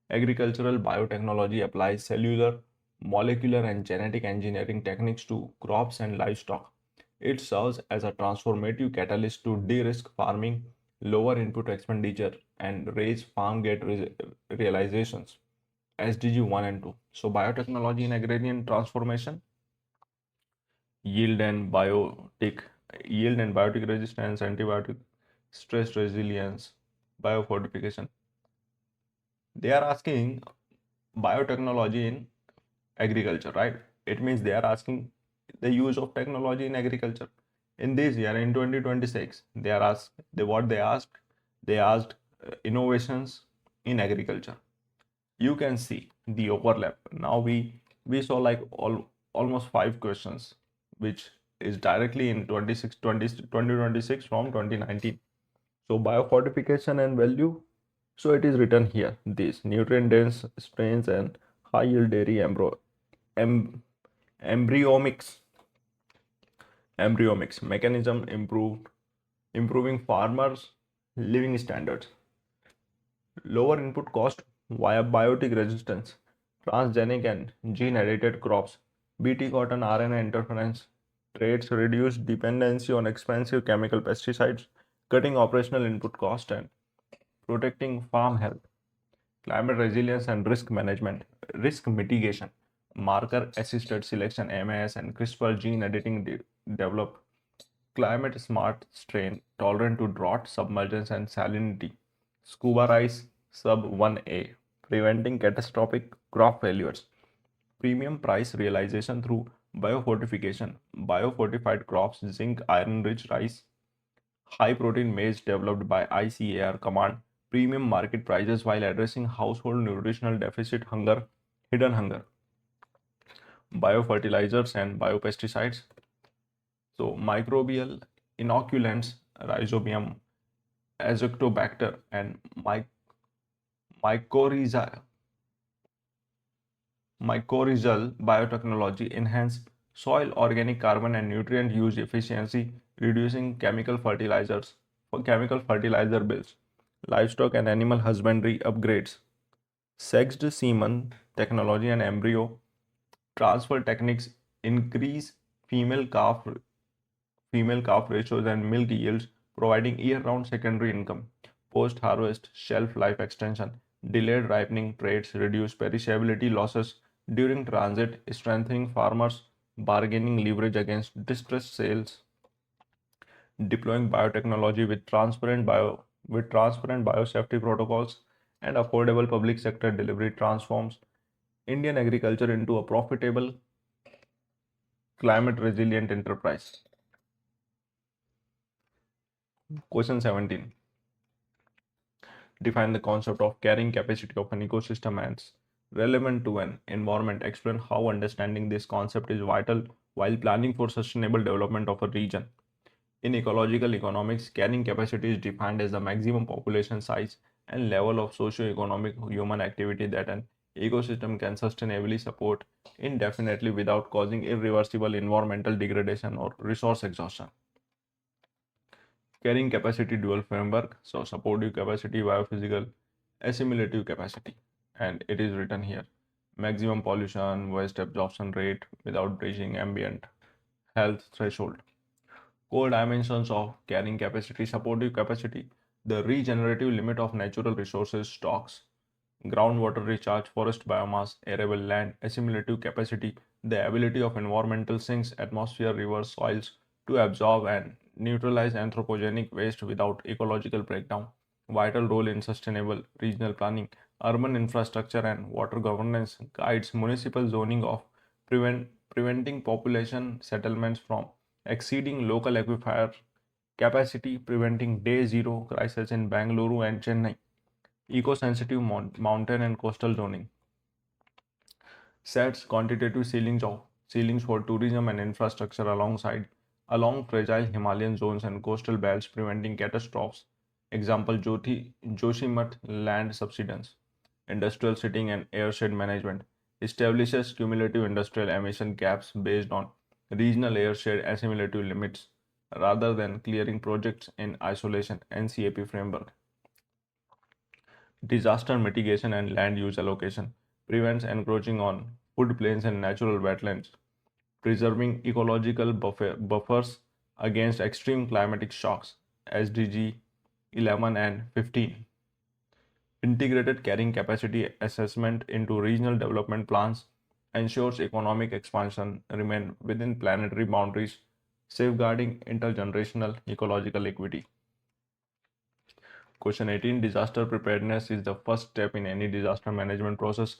Agricultural biotechnology applies cellular, molecular, and genetic engineering techniques to crops and livestock. It serves as a transformative catalyst to de risk farming, lower input expenditure, and raise farm gate realizations. SDG 1 and 2. So, biotechnology in agrarian transformation, yield and biotic, yield and biotic resistance, antibiotic stress resilience, biofortification. They are asking biotechnology in agriculture, right? It means they are asking the use of technology in agriculture. In this year, in 2026, they are asked, they asked innovations in agriculture. You can see the overlap. Now we saw like almost 5 questions, which is directly in 2026 from 2019. So biofortification and value. So it is written here. This nutrient dense strains and high yield dairy em, embryomix mechanism improving farmers' living standards. Lower input cost via biotic resistance, transgenic and gene edited crops, BT cotton RNA interference traits reduce dependency on expensive chemical pesticides, cutting operational input cost and protecting farm health. Climate resilience and risk management, risk mitigation, marker assisted selection MAS and CRISPR gene editing develop climate smart strain tolerant to drought, submergence, and salinity. Scuba rice sub 1A, preventing catastrophic crop failures. Premium price realization through biofortification, biofortified crops, zinc, iron rich rice, high protein maize developed by ICAR command premium market prices while addressing household nutritional deficit hunger, hidden hunger. Biofertilizers and biopesticides. So microbial inoculants, rhizobium, azotobacter, and mycorrhizal biotechnology enhance soil organic carbon and nutrient use efficiency, reducing chemical fertilizer bills. Livestock and animal husbandry upgrades. Sexed semen technology and embryo transfer techniques increase female calf ratios and milk yields, providing year-round secondary income. Post-harvest shelf life extension, delayed ripening traits reduce perishability losses during transit, strengthening farmers' bargaining leverage against distressed sales. Deploying biotechnology with transparent biosafety protocols and affordable public sector delivery transforms Indian agriculture into a profitable, climate resilient enterprise. Question 17. Define the concept of carrying capacity of an ecosystem as relevant to an environment. Explain how understanding this concept is vital while planning for sustainable development of a region. In ecological economics, carrying capacity is defined as the maximum population size and level of socio-economic human activity that an ecosystem can sustainably support indefinitely without causing irreversible environmental degradation or resource exhaustion. Carrying capacity dual framework, so supportive capacity, biophysical, assimilative capacity, and it is written here. Maximum pollution, waste absorption rate without breaching ambient health threshold. Core dimensions of carrying capacity, supportive capacity, the regenerative limit of natural resources stocks, groundwater recharge, forest biomass, arable land, assimilative capacity, the ability of environmental sinks, atmosphere, rivers, soils to absorb and neutralize anthropogenic waste without ecological breakdown, vital role in sustainable regional planning, urban infrastructure and water governance, guides municipal zoning of preventing population settlements from exceeding local aquifer capacity, preventing day zero crisis in Bangalore and Chennai, eco-sensitive mountain and coastal zoning, sets quantitative ceilings for tourism and infrastructure along fragile Himalayan zones and coastal belts, preventing catastrophes. Example: Joshimath land subsidence, industrial sitting and airshed management establishes cumulative industrial emission caps based on regional airshed assimilative limits rather than clearing projects in isolation, NCAP framework. Disaster mitigation and land use allocation prevents encroaching on floodplains and natural wetlands, preserving ecological buffers against extreme climatic shocks, SDG 11 and 15. Integrated carrying capacity assessment into regional development plans ensures economic expansion remain within planetary boundaries, safeguarding intergenerational ecological equity. Question 18. Disaster preparedness is the first step in any disaster management process.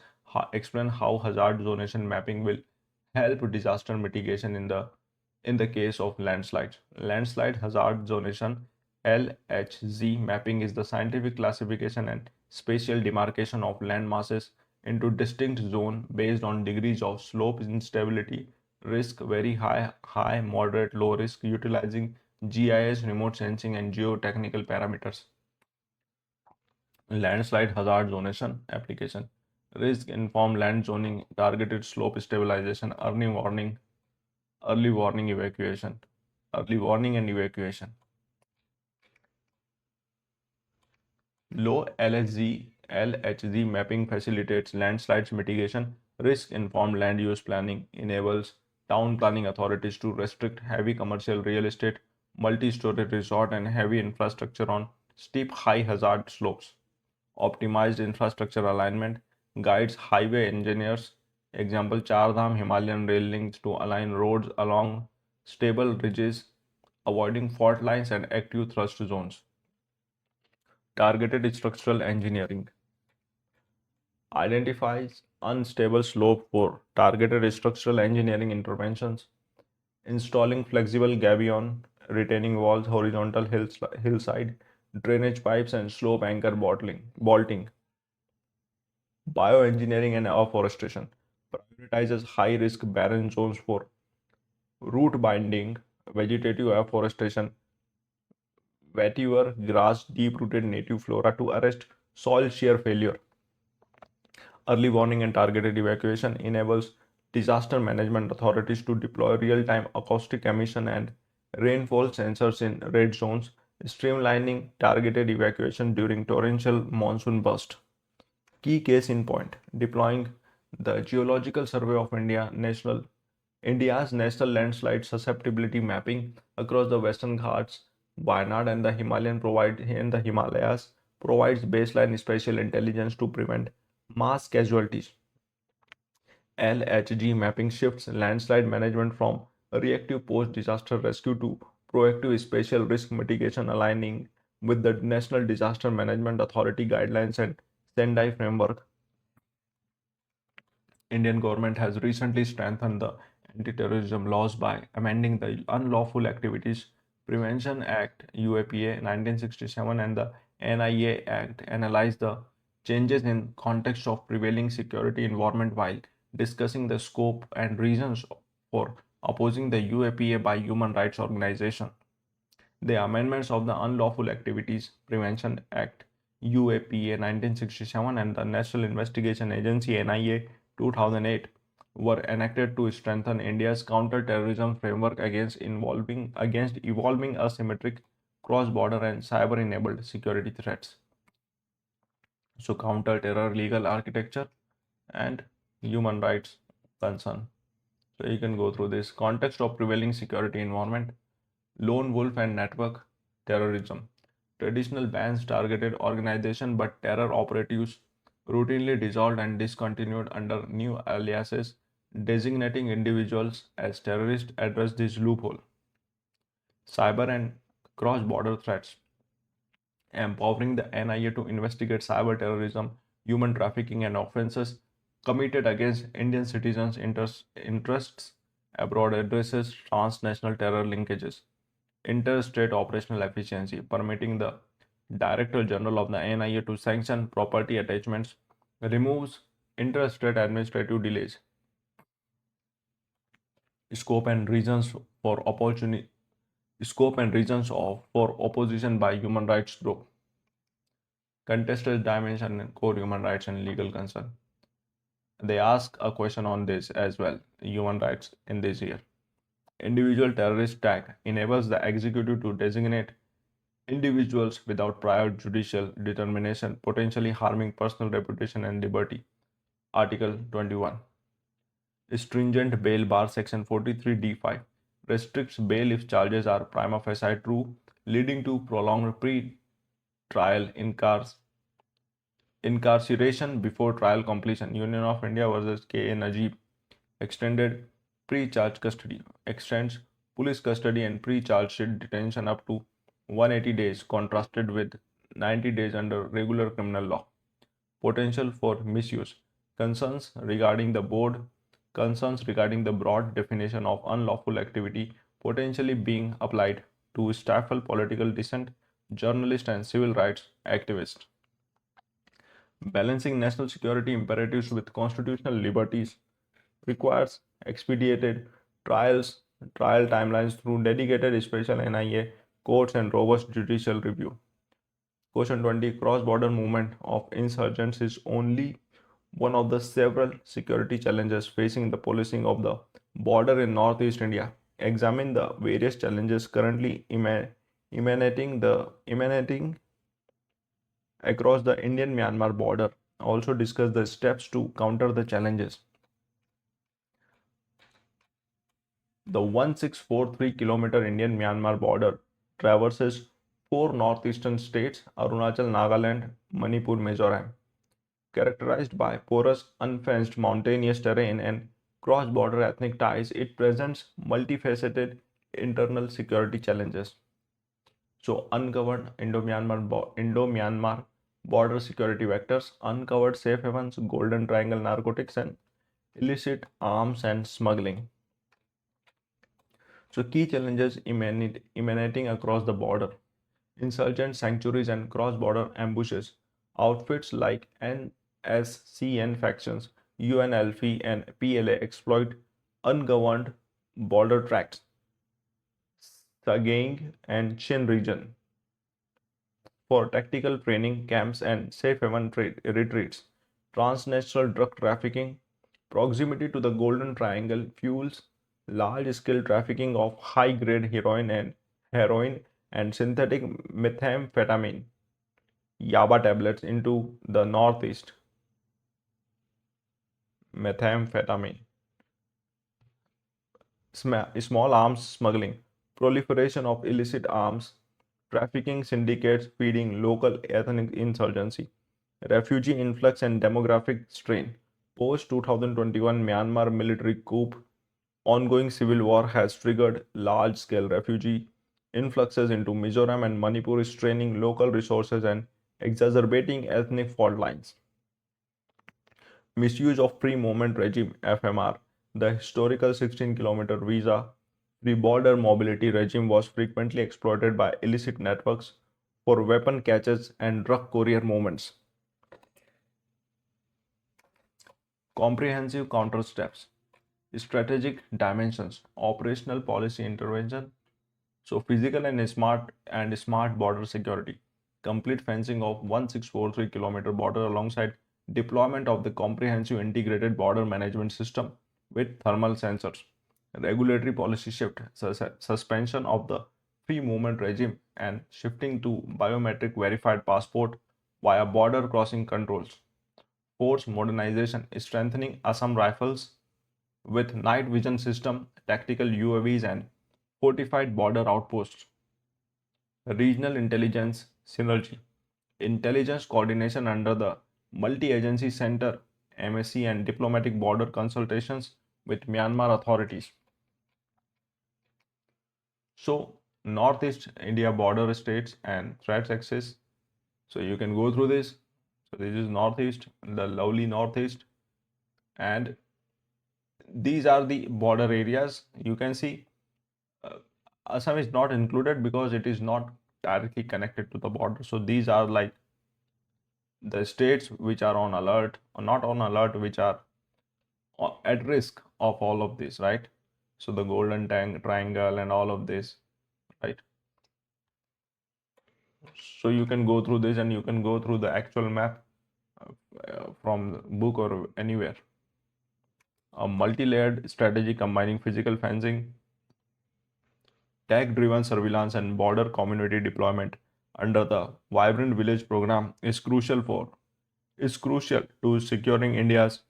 Explain how hazard zonation mapping will help disaster mitigation in the case of landslides. Landslide hazard zonation LHZ mapping is the scientific classification and spatial demarcation of land masses into distinct zones based on degrees of slope instability, risk very high, moderate, low risk, utilizing GIS, remote sensing, and geotechnical parameters. Landslide hazard zonation application. Risk informed land zoning, targeted slope stabilization, early warning evacuation, early warning and evacuation. Low LHZ mapping facilitates landslides mitigation. Risk informed land use planning enables town planning authorities to restrict heavy commercial real estate, multi-story resort, and heavy infrastructure on steep high hazard slopes. Optimized infrastructure alignment guides highway engineers, example Char Dham Himalayan rail links, to align roads along stable ridges, avoiding fault lines and active thrust zones. Targeted structural engineering identifies unstable slope for targeted structural engineering interventions, installing flexible gabion, retaining walls, horizontal hillside, drainage pipes, and slope anchor bolting. Bioengineering and afforestation prioritizes high risk barren zones for root binding, vegetative afforestation, vetiver, grass, deep rooted native flora to arrest soil shear failure. Early warning and targeted evacuation enables disaster management authorities to deploy real time acoustic emission and rainfall sensors in red zones, streamlining targeted evacuation during torrential monsoon burst. Key case in point: deploying the Geological Survey of India's national landslide susceptibility mapping across the Western Ghats, Wayanad, and the Himalayas provides baseline spatial intelligence to prevent mass casualties. LHG mapping shifts landslide management from reactive post-disaster rescue to proactive spatial risk mitigation, aligning with the National Disaster Management Authority guidelines and Sendai framework. Indian government has recently strengthened the anti-terrorism laws by amending the Unlawful Activities Prevention Act UAPA 1967 and the NIA Act. Analyze the changes in context of prevailing security environment while discussing the scope and reasons for opposing the UAPA by human rights organizations. The amendments of the Unlawful Activities Prevention Act UAPA 1967 and the National Investigation Agency NIA 2008 were enacted to strengthen India's counter-terrorism framework against evolving asymmetric cross-border and cyber-enabled security threats. So counter-terror legal architecture and human rights concern. So you can go through this context of prevailing security environment. Lone wolf and network terrorism. Traditional bans targeted organization, but terror operatives routinely dissolved and discontinued under new aliases, designating individuals as terrorists address this loophole. Cyber and cross-border threats. Empowering the NIA to investigate cyber terrorism, human trafficking, and offenses committed against Indian citizens' interests abroad addresses transnational terror linkages. Interstate operational efficiency, permitting the Director General of the NIA to sanction property attachments, removes interstate administrative delays. Scope and reasons for opportunity Scope and reasons for opposition by human rights group. Contested dimension in core human rights and legal concern. They ask a question on this as well, human rights in this year. Individual terrorist tag enables the executive to designate individuals without prior judicial determination, potentially harming personal reputation and liberty. Article 21. Stringent bail bar section 43D5 restricts bail if charges are prima facie true, leading to prolonged pre-trial incarceration before trial completion. Union of India versus K. A. Najib extended pre-charge custody, extends police custody and pre-charge sheet detention up to 180 days, contrasted with 90 days under regular criminal law. Potential for misuse. Concerns regarding the board, concerns regarding the broad definition of unlawful activity potentially being applied to stifle political dissent, journalists, and civil rights activists. Balancing national security imperatives with constitutional liberties requires expedited trials, trial timelines through dedicated special NIA courts and robust judicial review. Question 20. Cross-border movement of insurgents is only one of the several security challenges facing the policing of the border in Northeast India. Examine the various challenges currently emanating across the Indian-Myanmar border. Also discuss the steps to counter the challenges. The 1643-kilometer Indian-Myanmar border traverses four northeastern states: Arunachal, Nagaland, Manipur, Mizoram. Characterized by porous, unfenced mountainous terrain and cross-border ethnic ties, it presents multifaceted internal security challenges. So, uncovered Indo-Myanmar border security vectors, uncovered safe havens, golden triangle narcotics, and illicit arms and smuggling. So, key challenges emanating across the border: insurgent sanctuaries and cross-border ambushes. Outfits like NSCN factions, UNLF, and PLA exploit ungoverned border tracts. Sagaing and Chin region for tactical training camps and safe haven retreats. Transnational drug trafficking, proximity to the Golden Triangle fuels large-scale trafficking of high-grade heroin and synthetic methamphetamine, yaba tablets into the northeast. Methamphetamine, small arms smuggling, proliferation of illicit arms, trafficking syndicates feeding local ethnic insurgency, refugee influx and demographic strain. Post 2021 Myanmar military coup, ongoing civil war has triggered large scale refugee influxes into Mizoram and Manipur, straining local resources and exacerbating ethnic fault lines. Misuse of free movement regime FMR. The historical 16-kilometer visa free border mobility regime was frequently exploited by illicit networks for weapon catches and drug courier movements. Comprehensive counter steps. Strategic dimensions, operational policy intervention, so physical and smart border security, complete fencing of 1643-kilometer border alongside deployment of the comprehensive integrated border management system with thermal sensors, regulatory policy shift, suspension of the free movement regime and shifting to biometric verified passport via border crossing controls, force modernization, strengthening Assam rifles with night vision system, tactical UAVs and fortified border outposts. Regional intelligence synergy, intelligence coordination under the multi-agency center MSC and diplomatic border consultations with Myanmar authorities. So Northeast India border states and threats axis. So you can go through this. So this is Northeast, the lovely Northeast, and these are the border areas. You can see Assam is not included because it is not directly connected to the border. So these are like the states which are on alert or not on alert, which are at risk of all of this, right? So the golden triangle and all of this, right? So you can go through this and you can go through the actual map from the book or anywhere. A multi-layered strategy combining physical fencing, Tech-driven surveillance and border community deployment under the Vibrant Village program is crucial to securing India's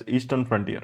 eastern frontier.